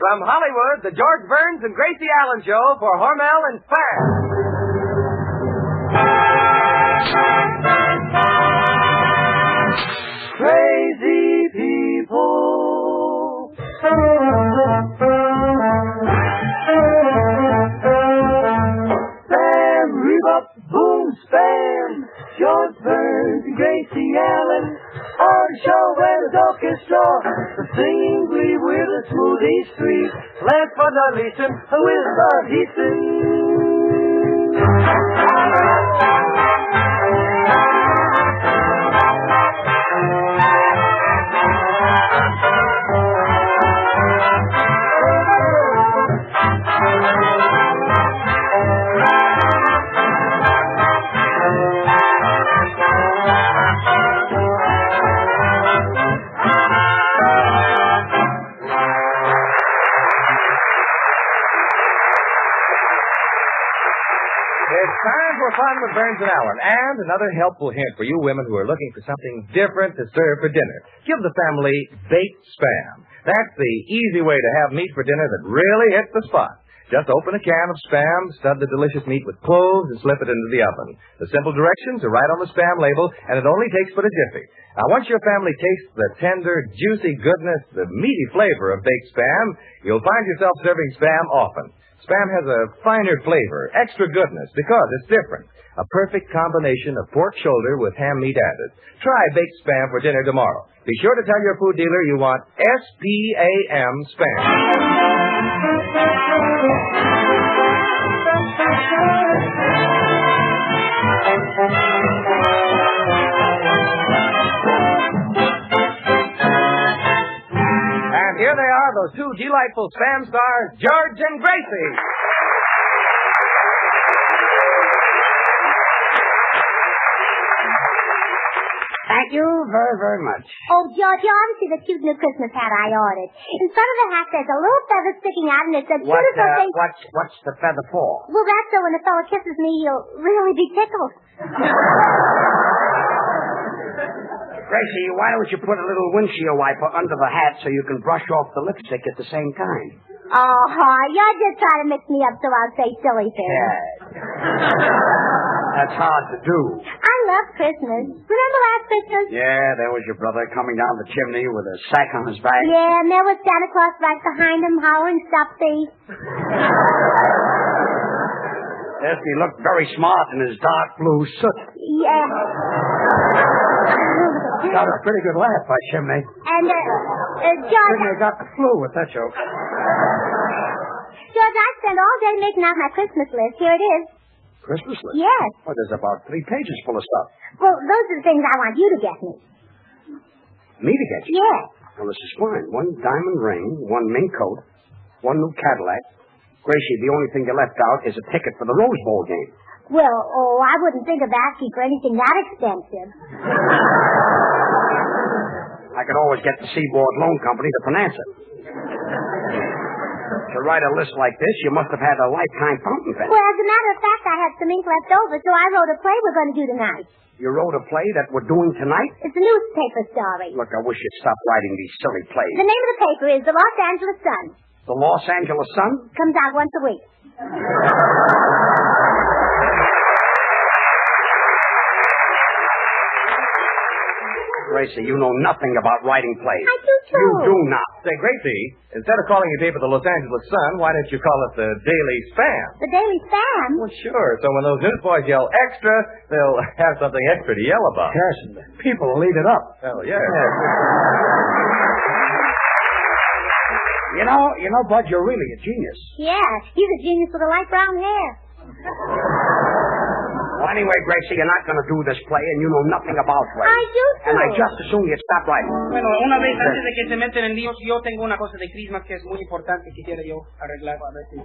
From Hollywood, the George Burns and Gracie Allen Show for Hormel and Spam. Crazy people. Spam, rebop, boom, spam. George Burns and Gracie Allen on the show where the orchestra, the singing glee with a smoothie street. Last but not least, with Bud Heaton. It's time for fun with Burns and Allen. And another helpful hint for you women who are looking for something different to serve for dinner. Give the family baked Spam. That's the easy way to have meat for dinner that really hits the spot. Just open a can of Spam, stud the delicious meat with cloves, and slip it into the oven. The simple directions are right on the Spam label, and it only takes but a jiffy. Now, once your family tastes the tender, juicy goodness, the meaty flavor of baked Spam, you'll find yourself serving Spam often. Spam has a finer flavor, extra goodness, because it's different. A perfect combination of pork shoulder with ham meat added. Try baked Spam for dinner tomorrow. Be sure to tell your food dealer you want S-P-A-M Spam. And here they are, those two delightful Spam stars, George and Gracie. Thank you very, very much. Oh, George, you ought to see the cute new Christmas hat I ordered. In front of the hat, there's a little feather sticking out, and it's a beautiful thing. What's the feather for? Well, that's so when the fellow kisses me, you'll really be tickled. Gracie, why don't you put a little windshield wiper under the hat so you can brush off the lipstick at the same time? Oh, you're just trying to mix me up so I'll say silly things. Yeah. That's hard to do. I love Christmas. Remember last Christmas? Yeah, there was your brother coming down the chimney with a sack on his back. Yeah, and there was Santa Claus right behind him, hollering stuffy. Yes, he looked very smart in his dark blue suit. Yeah. Got a pretty good laugh by Chimney. And, George... Chimney got the flu with that joke. George, I spent all day making out my Christmas list. Here it is. Christmas list? Yes. Oh, there's about 3 pages full of stuff. Well, those are the things I want you to get me. Me to get you? Yes. Well, this is fine. 1 diamond ring, 1 mink coat, 1 new Cadillac. Gracie, the only thing you left out is a ticket for the Rose Bowl game. Well, I wouldn't think of asking for anything that expensive. I could always get the Seaboard Loan Company to finance it. To write a list like this, you must have had a lifetime fountain pen. Well, as a matter of fact, I had some ink left over, so I wrote a play we're going to do tonight. You wrote a play that we're doing tonight? It's a newspaper story. Look, I wish you'd stop writing these silly plays. The name of the paper is the Los Angeles Sun. The Los Angeles Sun? Comes out once a week. Gracie, you know nothing about writing plays. I do, too. You do not. Say, Gracie, instead of calling your paper the Los Angeles Sun, why don't you call it the Daily Spam? The Daily Spam? Well, sure. So when those newsboys yell extra, they'll have something extra to yell about. Yes, people will eat it up. Oh, yeah. You know, Bud, you're really a genius. Yeah, he's a genius with a light brown hair. Well, anyway, Gracie, you're not going to do this play, and you know nothing about plays. I do, too. And I just assume you'd stop writing. Bueno, una vez antes de que se meten en líos, yo tengo una cosa de Christmas que es muy importante que quisiera yo arreglar. A ver si...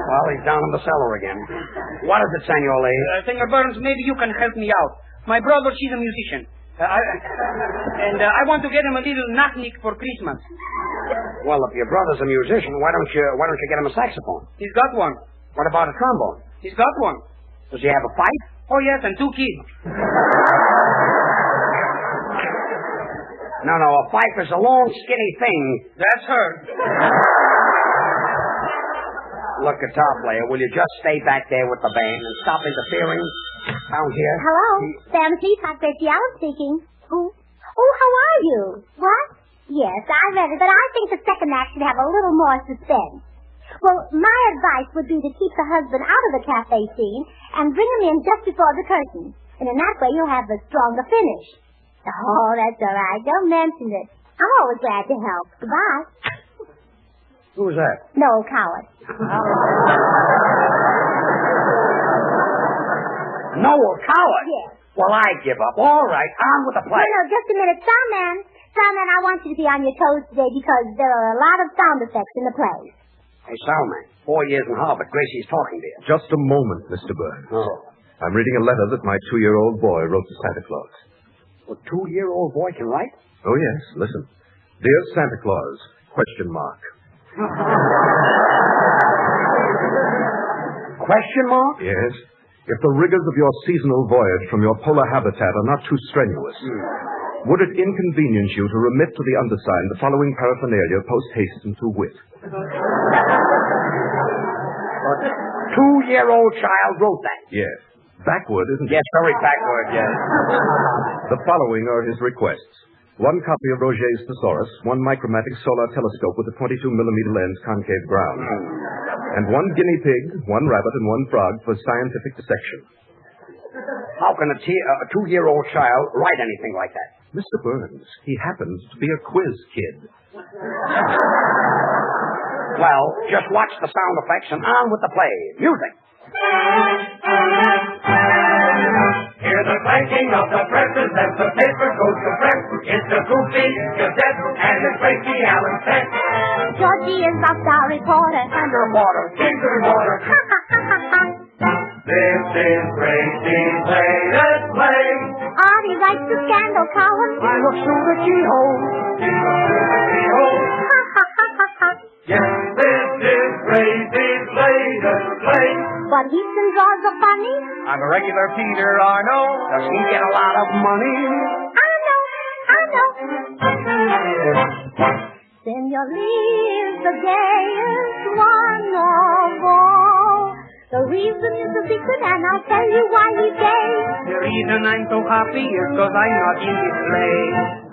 Well, he's down in the cellar again. What is it, Senor Lee? Senor Burns, maybe you can help me out. My brother, she's a musician. I want to get him a little nachnik for Christmas. Well, if your brother's a musician, why don't you get him a saxophone? He's got one. What about a trombone? He's got one. Does he have a fife? Oh, yes, and 2 kids. No, a fifer's a long, skinny thing. That's her. Look, guitar player, will you just stay back there with the band and stop interfering down here? Hello. Sam Seacock, Gracie Allen speaking. Who? Oh, how are you? What? Yes, I read it, but I think the second act should have a little more suspense. Well, my advice would be to keep the husband out of the cafe scene and bring him in just before the curtain. And in that way, you'll have a stronger finish. Oh, that's all right. Don't mention it. I'm always glad to help. Goodbye. Who was that? No, coward. Noel Coward? Yes. Well, I give up. All right, on with the play. No, just a minute. Soundman, I want you to be on your toes today because there are a lot of sound effects in the play. Hey, Soundman, 4 years in Harvard. Gracie's talking to you. Just a moment, Mr. Burns. Oh. I'm reading a letter that my 2-year-old boy wrote to Santa Claus. A 2-year-old boy can write? Oh, yes. Listen. Dear Santa Claus, question mark. Question mark? Yes. If the rigors of your seasonal voyage from your polar habitat are not too strenuous, would it inconvenience you to remit to the undersigned the following paraphernalia post haste and to wit? A 2-year-old child wrote that. Yes. Backward, isn't it? Yes, very backward, yes. The following are his requests. 1 copy of Roget's Thesaurus, 1 micromatic solar telescope with a 22-millimeter lens concave ground, and 1 guinea pig, 1 rabbit, and 1 frog for scientific dissection. How can a 2-year-old child write anything like that? Mr. Burns, he happens to be a quiz kid. Well, just watch the sound effects and on with the play. Music. Hear the clanking of the presses as the paper goes to press. It's the Goofy Gazette and the Gracie Allen set. Georgie is our star reporter. Underwater. Into the water. This is Gracie's latest play. Artie writes the scandal column. I look through the keyhole. Yes, this is Gracie's latest play. But Easton draws are funny. I'm a regular Peter Arnold. Does he get a lot of money? I know. Senorita's the gayest one of all. The reason is a secret, and I'll tell you why he's gay. The reason I'm so happy is because I'm not in this play.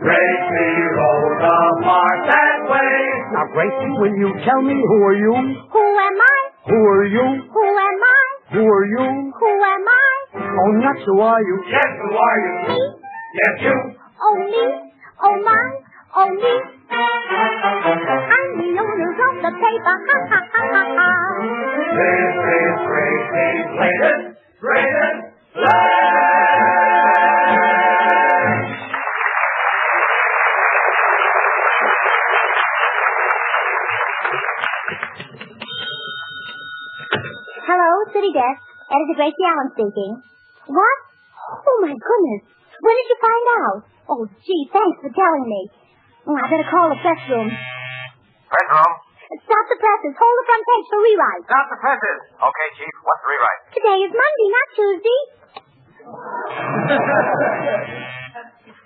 Gracie wrote the part that way. Now, Gracie, will you tell me who are you? Who am I? Who are you? Who am I? Who are you? Who am I? Oh, nuts, who are you? Yes, who are you? Me? Yes, you. Oh, me? Oh, my? Oh, me? I'm the owner of the paper. Ha, ha, ha, ha, ha. This is Gracie's latest, greatest play. Hello, City Desk. Editor Gracie Allen speaking. What? Oh, my goodness. When did you find out? Oh, gee, thanks for telling me. Oh, I better call the press room. Press room. Stop the presses. Hold the front page for rewrite. Stop the presses. Okay, Chief. What's the rewrite? Today is Monday, not Tuesday.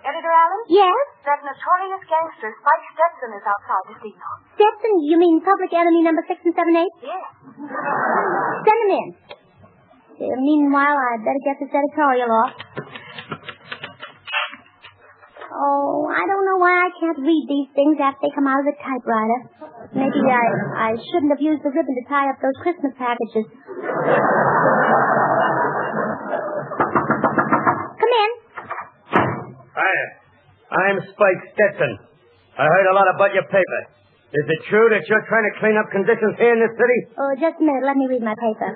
Editor Allen? Yes? That notorious gangster, Spike Stetson, is outside this evening. Stetson, you mean public enemy number 6 and 7, 8? Yes. Send him in. Meanwhile, I'd better get this editorial off. Oh, I don't know why I can't read these things after they come out of the typewriter. Maybe I shouldn't have used the ribbon to tie up those Christmas packages. Come in. Hi. I'm Spike Stetson. I heard a lot about your paper. Is it true that you're trying to clean up conditions here in this city? Oh, just a minute. Let me read my paper.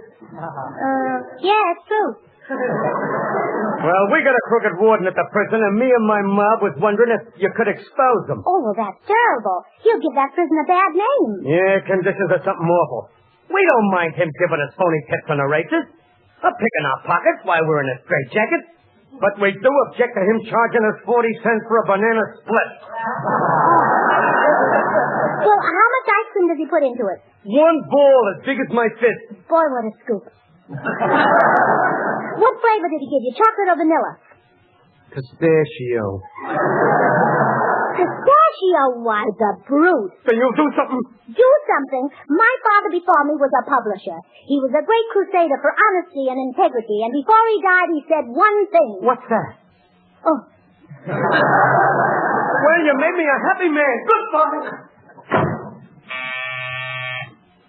Yeah, it's true. Well, we got a crooked warden at the prison, and me and my mob was wondering if you could expose him. Oh, well, that's terrible. He'll give that prison a bad name. Yeah, conditions are something awful. We don't mind him giving us phony tips on the races, or picking our pockets while we're in a straitjacket. But we do object to him charging us 40 cents for a banana split. Well, how much ice cream does he put into it? 1 ball as big as my fist. Boy, what a scoop. What flavor did he give you, chocolate or vanilla? Pistachio. Pistachio was a brute. Then you'll do something. Do something. My father before me was a publisher. He was a great crusader for honesty and integrity, and before he died, he said one thing. What's that? Oh. Well, you made me a happy man. Goodbye.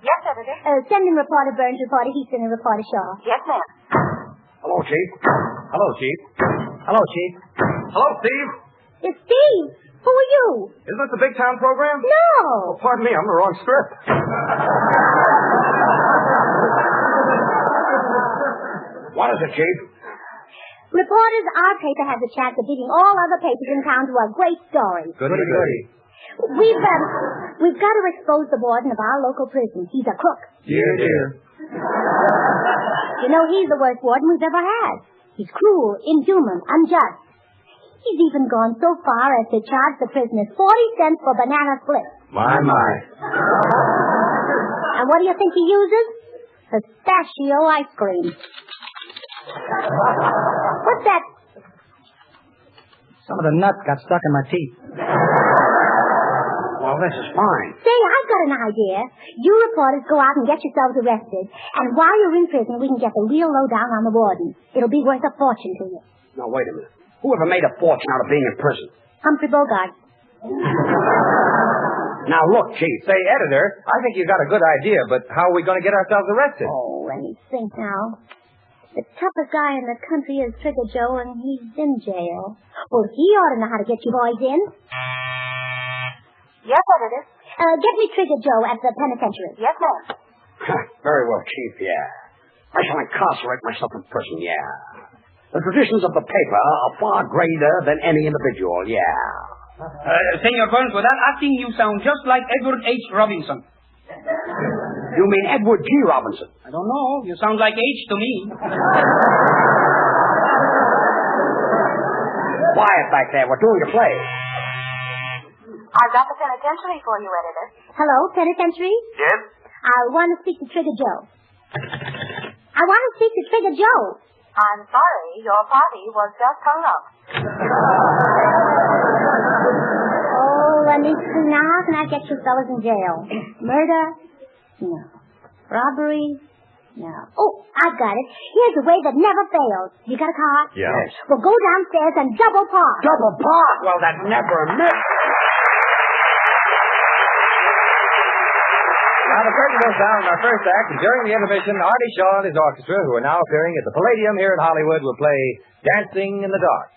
Yes, editor. Send in reporter Burns, reporter Heaton, and reporter Shaw. Yes, ma'am. Hello, Chief. Hello, Chief. Hello, Chief. Hello, Steve. It's Steve. Who are you? Isn't this the Big Town program? No. Oh, pardon me, I'm the wrong script. What is it, Chief? Reporters, our paper has a chance of beating all other papers in town to a great story. Goody. We've got to expose the warden of our local prison. He's a crook. Dear. You know, he's the worst warden we've ever had. He's cruel, inhuman, unjust. He's even gone so far as to charge the prisoners 40 cents for banana splits. My. And what do you think he uses? Pistachio ice cream. What's that? Some of the nuts got stuck in my teeth. Well, this is fine. Say, I've got an idea. You reporters go out and get yourselves arrested. And while you're in prison, we can get the real lowdown on the warden. It'll be worth a fortune to you. Now, wait a minute. Who ever made a fortune out of being in prison? Humphrey Bogart. Now, look, Chief. Say, editor, I think you've got a good idea, but how are we going to get ourselves arrested? Oh, let me think now. The toughest guy in the country is Trigger Joe, and he's in jail. Well, he ought to know how to get you boys in. Yes, editor. Get me Trigger Joe at the penitentiary. Yes, ma'am. Very well, Chief, yeah. I shall incarcerate myself in prison, yeah. The traditions of the paper are far greater than any individual, yeah. Senor Burns, without acting, you sound just like Edward H. Robinson. You mean Edward G. Robinson? I don't know. You sound like H to me. Quiet back there. We're doing a play. I've got the penitentiary for you, editor. Hello, penitentiary? Yes? I want to speak to Trigger Joe. I want to speak to Trigger Joe. I'm sorry, your party was just hung up. Oh, let me see. Now, how can I get you fellas in jail? Murder? No. Robbery? No. Oh, I've got it. Here's a way that never fails. You got a car? Yes. Well, go downstairs and double park. Double park? Well, that never missed. Now, the curtain goes down on our first act, and during the intermission, Artie Shaw and his orchestra, who are now appearing at the Palladium here in Hollywood, will play Dancing in the Dark.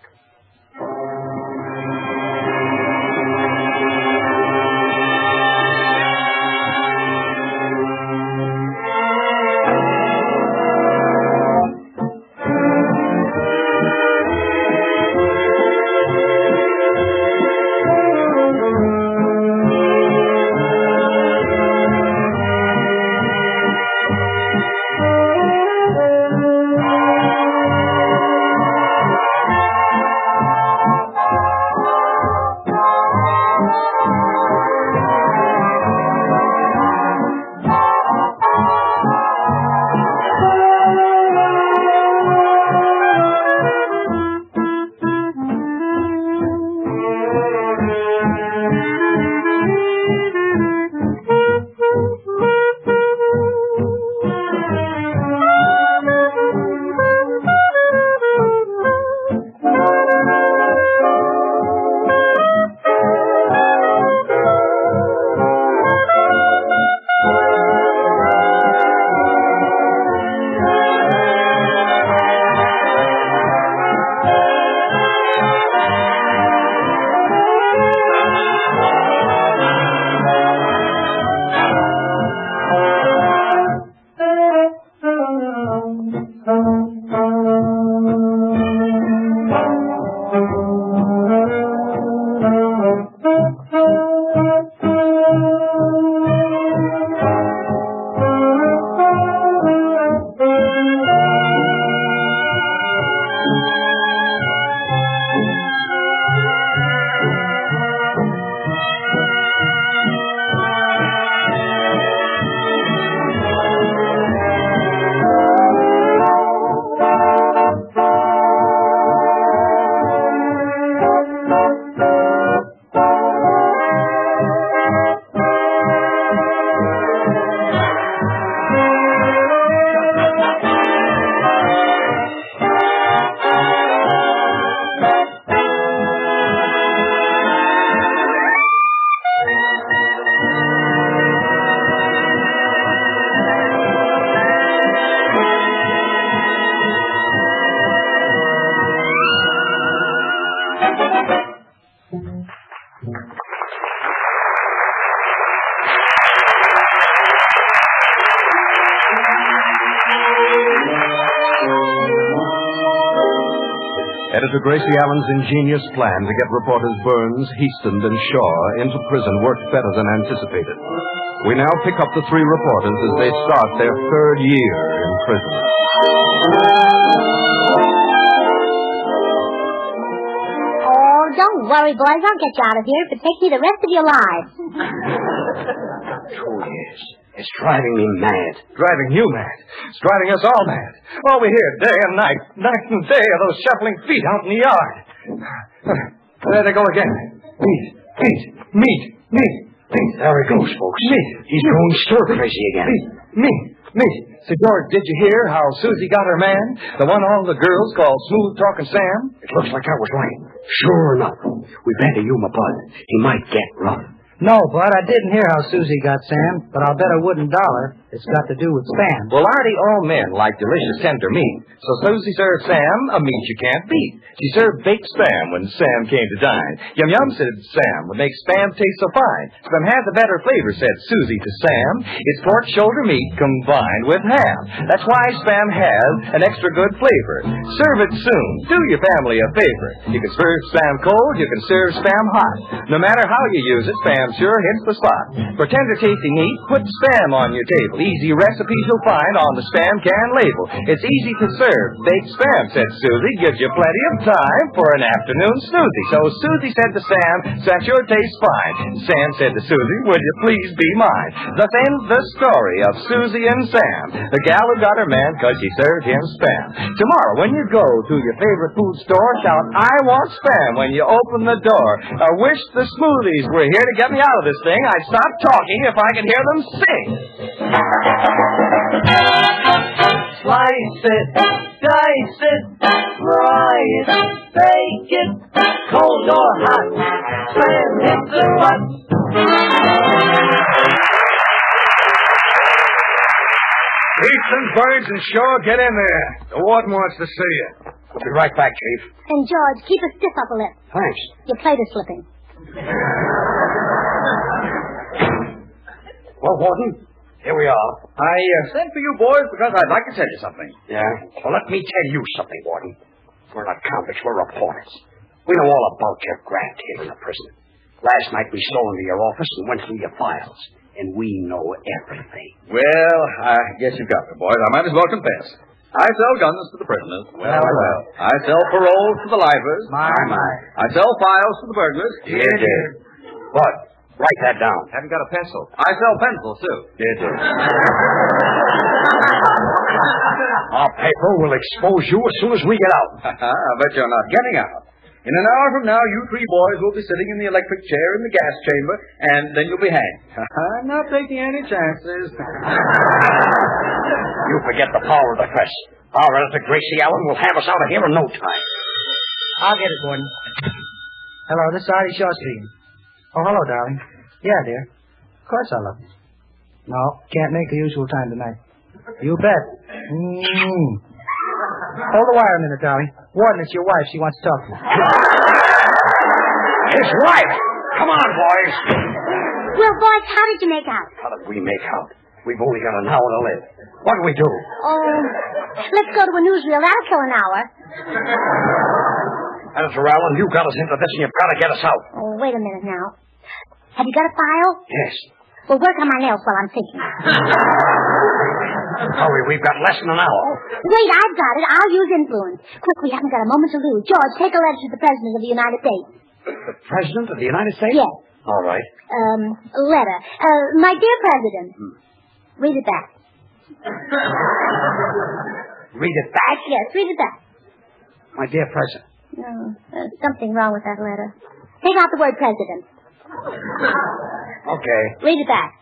Editor Gracie Allen's ingenious plan to get reporters Burns, Heaston, and Shaw into prison worked better than anticipated. We now pick up the three reporters as they start their third year in prison. Oh, don't worry, boys. I'll get you out of here if it takes me the rest of your lives. 2 years. It's driving me mad. Driving you mad. It's driving us all mad. All we hear day and night and day are those shuffling feet out in the yard. There they go again. Meat. There he goes, folks. Meat. He's going stir-crazy again. Meat. So, George, did you hear how Susie got her man? The one all the girls call smooth-talking Sam? It looks like I was right. Sure enough. We better humor Bud. He might get rough. No, Bud, I didn't hear how Susie got Sam, but I'll bet a wooden dollar it's got to do with Sam. Well, Artie, all men like delicious tender meat. So Susie served Sam a meat you can't beat. She served baked spam when Sam came to dine. Yum said Sam would make spam taste so fine. Spam has a better flavor, said Susie to Sam. It's pork shoulder meat combined with ham. That's why spam has an extra good flavor. Serve it soon. Do your family a favor. You can serve spam cold, you can serve spam hot. No matter how you use it, spam sure hits the spot. For tender tasting meat, put spam on your table. Easy recipes you'll find on the spam can label. It's easy to serve. Baked spam, said Susie, gives you plenty of time for an afternoon snoozy. So Susie said to Sam, Sam sure tastes fine. Sam said to Susie, would you please be mine? Thus ends the story of Susie and Sam, the gal who got her man because she served him spam. Tomorrow, when you go to your favorite food store, shout, I want spam when you open the door. I wish the smoothies were here to get me out of this thing. I'd stop talking if I could hear them sing. Slice it, dice it, fry it, bake it, cold or hot, Sam hits the butt. Heaston, Burns, and Shaw, get in there. The warden wants to see you. We'll be right back, Chief. And, George, keep a stiff upper lip. Thanks. Your plate is slipping. Well, Warden, here we are. I sent for you boys because I'd like to tell you something. Yeah? Well, let me tell you something, Warden. We're not convicts, we're reporters. We know all about your graft here in the prison. Last night we stole into your office and went through your files. And we know everything. Well, I guess you got me, boys. I might as well confess. I sell guns to the prisoners. Well. I sell paroles to the livers. My. I sell files to the burglars. Dear. Bud, write that down. Haven't got a pencil. I sell pencils, too. Dear. Our paper will expose you as soon as we get out. I bet you're not getting out. In an hour from now, you three boys will be sitting in the electric chair in the gas chamber, and then you'll be hanged. I'm not taking any chances. You forget the power of the press. Our editor, Gracie Allen, will have us out of here in no time. I'll get it, Warden. Hello, this is Artie Shaw speaking. Oh, hello, darling. Yeah, dear. Of course I love you. No, can't make the usual time tonight. You bet. Hold the wire a minute, darling. Warden, it's your wife. She wants to talk to you. His wife! Come on, boys. Well, boys, how did you make out? How did we make out? We've only got an hour to live. What do we do? Oh, let's go to a newsreel. That'll kill an hour. Editor Allen, you got us into this and you've got to get us out. Oh, wait a minute now. Have you got a file? Yes. Well, work on my nails while I'm thinking. Hurry, we've got less than an hour. Wait, I've got it. I'll use influence. Quick, we haven't got a moment to lose. George, take a letter to the President of the United States. The President of the United States? Yes. All right. Letter. My dear President. Read it back. Read it back? Yes, read it back. My dear President. No, there's something wrong with that letter. Take out the word President. Okay. Read it back.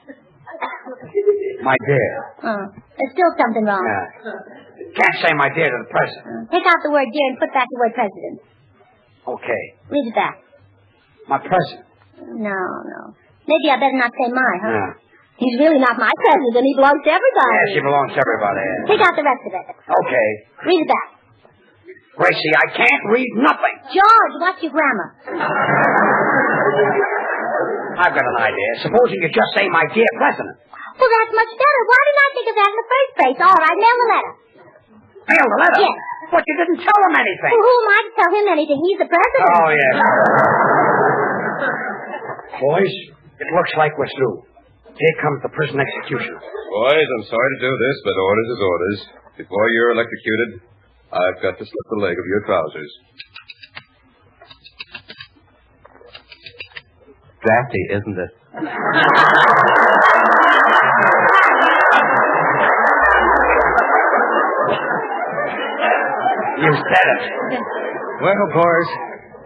My dear. Oh, there's still something wrong. Can't say my dear to the President. Take out the word dear and put back the word President. Okay. Read it back. My President. No. Maybe I better not say my, huh? Yeah. He's really not my president. He belongs to everybody. Yes, he belongs to everybody. Take out the rest of it. Okay. Read it back. Gracie, I can't read nothing. George, watch your grammar. I've got an idea. Supposing you just say my dear President. Well, that's much better. Why didn't I think of that in the first place? All right, mail the letter. Mail the letter? Yes. But you didn't tell him anything. Well, who am I to tell him anything? He's the president. Oh, yes. Boys, it looks like we're through. Here comes the prison executioner. Boys, I'm sorry to do this, but orders is orders. Before you're electrocuted, I've got to slip the leg of your trousers. Drafty, isn't it? You said it. Well, boys,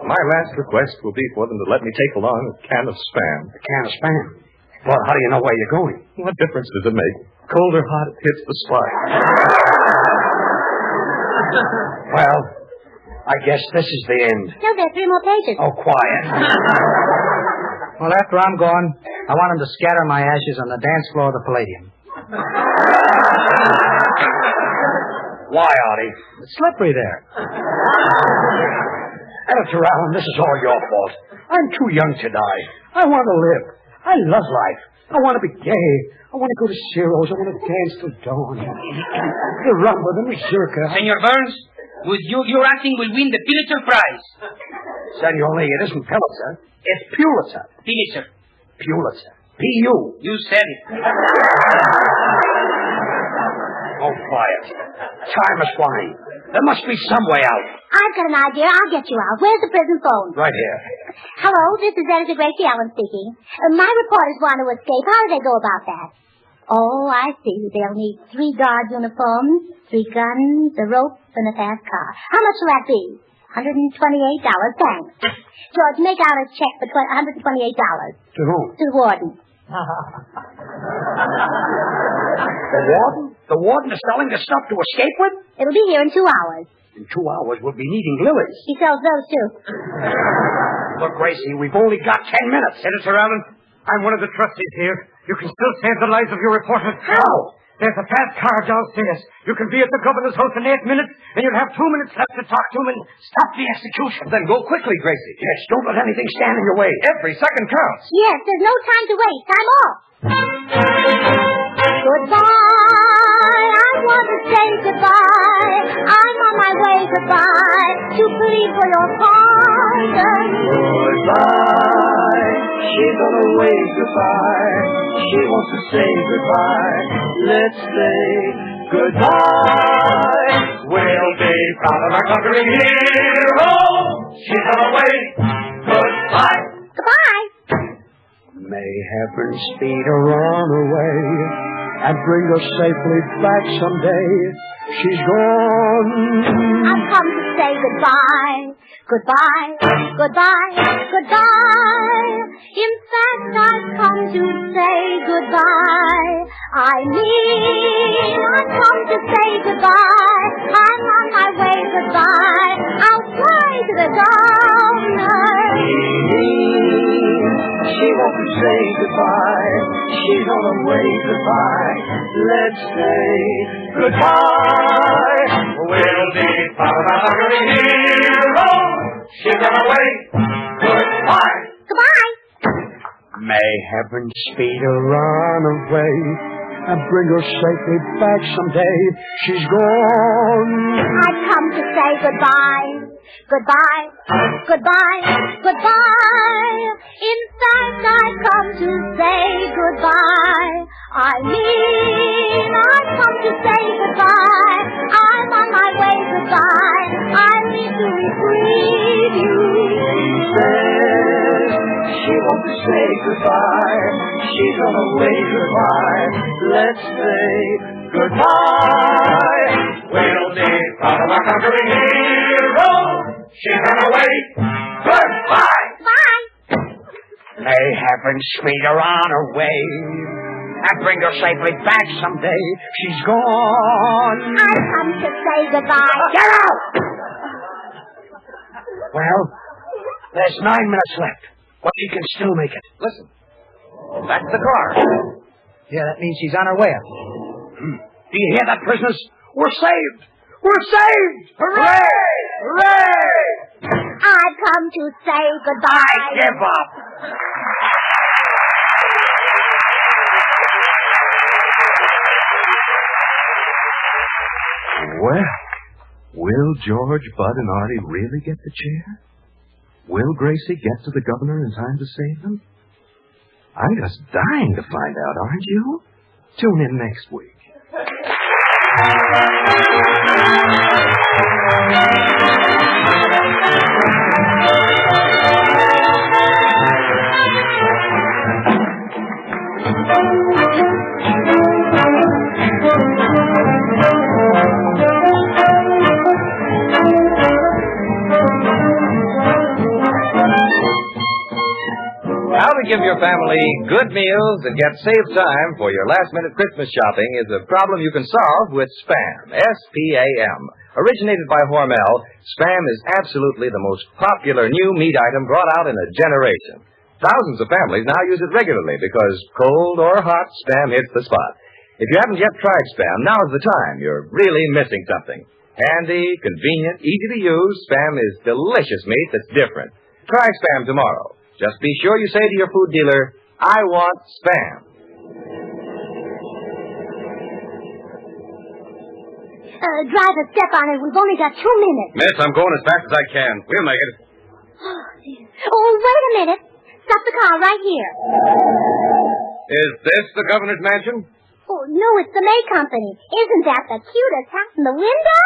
my last request will be for them to let me take along a can of Spam. A can of Spam? Well, how do you know where you're going? What difference does it make? Cold or hot, it hits the spot. Well, I guess this is the end. No, there's 3 more pages. Oh, quiet. Well, after I'm gone, I want him to scatter my ashes on the dance floor of the Palladium. Why, Artie? It's slippery there. Editor Allen, this is all your fault. I'm too young to die. I want to live. I love life. I want to be gay. I want to go to Ciro's. I want to dance till dawn. The rumba, the mazurka. Senor Burns, with you, your acting will win the Pulitzer Prize. Senor Lee, it isn't Pulitzer. It's Pulitzer. Pulitzer. Pulitzer. P.U. You said it. Oh, quiet. Time is flying. There must be some way out. I've got an idea. I'll get you out. Where's the prison phone? Right here. Hello, this is Meredith Gracie Allen speaking. My reporters want to escape. How do they go about that? Oh, I see. They'll need 3 guard uniforms, 3 guns, a rope, and a fast car. How much will that be? $128. Thanks. George, make out a check for $128. To whom? To the warden. The warden? The warden is selling the stuff to escape with? It'll be here in 2 hours. In 2 hours, we'll be needing lilies. He sells those, too. Look, Gracie, we've only got 10 minutes. Editor Allen, I'm one of the trustees here. You can still save the lives of your reporters. How? There's a fast car downstairs. You can be at the governor's house in 8 minutes, and you'll have 2 minutes left to talk to him and stop the execution. Then go quickly, Gracie. Yes, don't let anything stand in your way. Every second counts. Yes, there's no time to waste. I'm off. Goodbye. I want to say goodbye. I'm on my way. Goodbye. To plead for your pardon. Goodbye. She's on her way. Goodbye. She wants to say goodbye. Let's say goodbye. We'll be proud of our conquering hero. She's on her way. Goodbye. Goodbye. May heaven speed her on her way and bring her safely back someday. She's gone. I've come to say goodbye. Goodbye. Goodbye. Goodbye. In fact, I've come to say goodbye. I mean, I've come to say goodbye. I'm on my way. Goodbye. I'll fly to the governor. She wants to say goodbye. She's on her way. Goodbye. Let's say goodbye. We'll be proud of our conquering hero. She's on her way. Goodbye. Goodbye. May heaven speed her on her way and bring her safely back someday. She's gone. I've come to say goodbye. Goodbye. Goodbye. Goodbye. In fact, I've come to say goodbye. I mean, I've come to say goodbye. I'm on my way. Goodbye. I need to retrieve you. She wants to say goodbye. She's on her way. Goodbye. Let's say goodbye. We'll be proud of our conquering hero. She's on her way. Goodbye. Bye. May heaven speed her on her way and bring her safely back someday. She's gone. I've come to say goodbye. Get out! Well, there's 9 minutes left. But you can still make it. Listen. That's the car. Yeah, that means she's on her way up. Do you hear that, prisoners? We're saved! We're saved! Hooray! Hooray! I've come to say goodbye. I give up. Will George, Bud, and Artie really get the chair? Will Gracie get to the governor in time to save them? I'm just dying to find out, aren't you? Tune in next week. How to give your family good meals and get saved time for your last-minute Christmas shopping is a problem you can solve with Spam, S-P-A-M. Originated by Hormel, Spam is absolutely the most popular new meat item brought out in a generation. Thousands of families now use it regularly because cold or hot, Spam hits the spot. If you haven't yet tried Spam, now's the time. You're really missing something. Handy, convenient, easy to use, Spam is delicious meat that's different. Try Spam tomorrow. Just be sure you say to your food dealer, I want Spam. Driver, step on it. We've only got 2 minutes. Miss, I'm going as fast as I can. We'll make it. Oh, dear. Oh, wait a minute. Stop the car right here. Is this the governor's mansion? Oh, no, it's the May Company. Isn't that the cutest house in the window?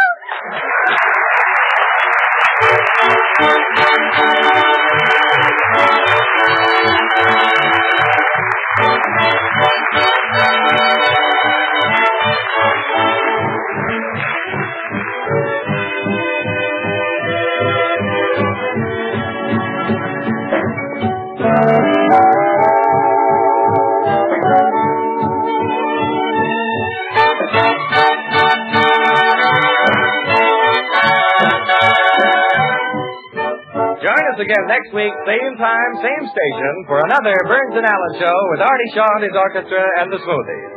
Join us again next week, same time, same station, for another Burns and Allen show with Artie Shaw and his orchestra and the Smoothies.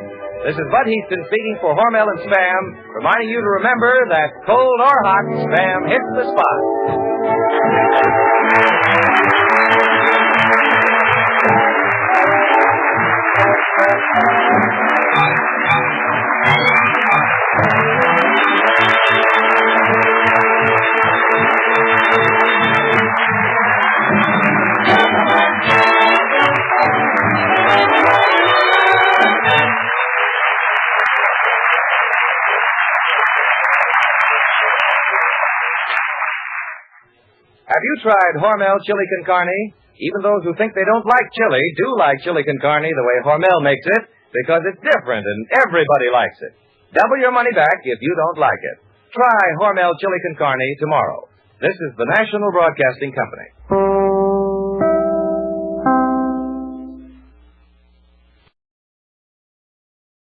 This is Bud Heaston speaking for Hormel and Spam, reminding you to remember that cold or hot, Spam hits the spot. Have you tried Hormel chili con carne? Even those who think they don't like chili do like chili con carne the way Hormel makes it because it's different and everybody likes it. Double your money back if you don't like it. Try Hormel chili con carne tomorrow. This is the National Broadcasting Company.